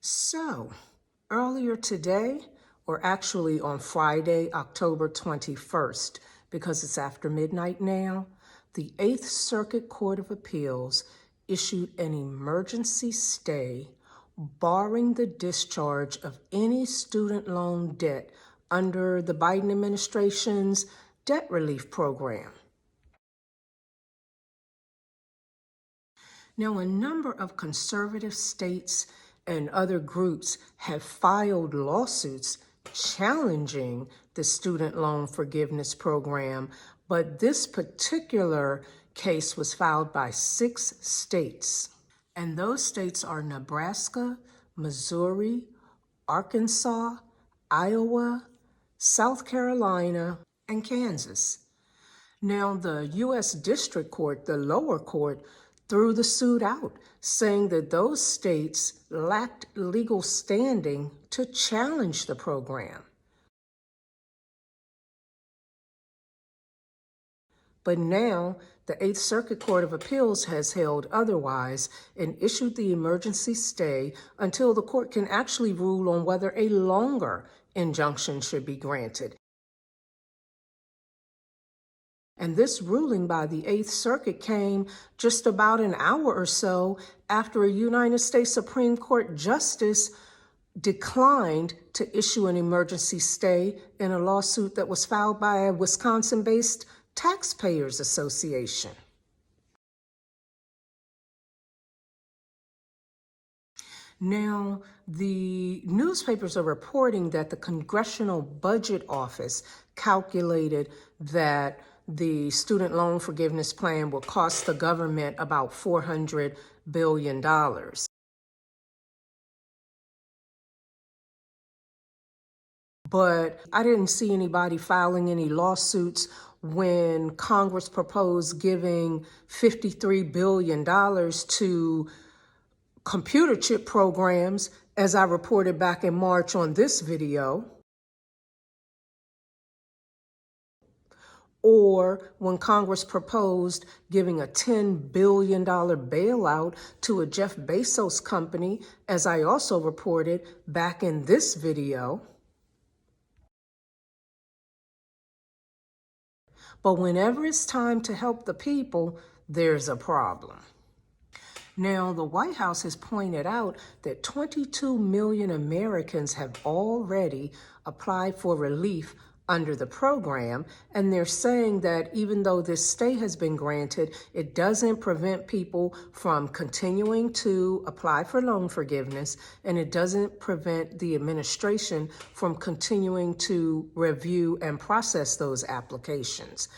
So, earlier today, or actually on Friday, October 21st, because it's after midnight now, the Eighth Circuit Court of Appeals issued an emergency stay barring the discharge of any student loan debt under the Biden administration's debt relief program. Now, a number of conservative states and other groups have filed lawsuits challenging the student loan forgiveness program, but this particular case was filed by 6 states. And those states are Nebraska, Missouri, Arkansas, Iowa, South Carolina, and Kansas. Now, the U.S. District Court, the lower court, threw the suit out, saying that those states lacked legal standing to challenge the program. But now, the Eighth Circuit Court of Appeals has held otherwise and issued the emergency stay until the court can actually rule on whether a longer injunction should be granted. And this ruling by the Eighth Circuit came just about an hour or so after a United States Supreme Court justice declined to issue an emergency stay in a lawsuit that was filed by a Wisconsin-based taxpayers association. Now, the newspapers are reporting that the Congressional Budget Office calculated that the student loan forgiveness plan will cost the government about $400 billion. But I didn't see anybody filing any lawsuits when Congress proposed giving $53 billion to computer chip programs, as I reported back in March on this video, or when Congress proposed giving a $10 billion bailout to a Jeff Bezos company, as I also reported back in this video. But whenever it's time to help the people, there's a problem. Now, the White House has pointed out that 22 million Americans have already applied for relief under the program, and they're saying that even though this stay has been granted, it doesn't prevent people from continuing to apply for loan forgiveness, and it doesn't prevent the administration from continuing to review and process those applications.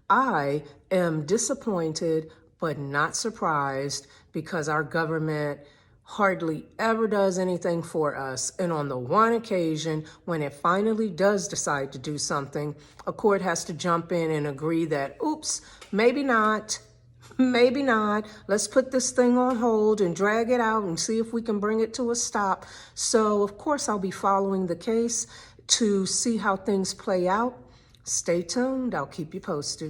I am disappointed but not surprised, because our government hardly ever does anything for us. And on the one occasion when it finally does decide to do something, a court has to jump in and agree that, oops, maybe not. Maybe not. Let's put this thing on hold and drag it out and see if we can bring it to a stop. So, of course, I'll be following the case to see how things play out. Stay tuned. I'll keep you posted.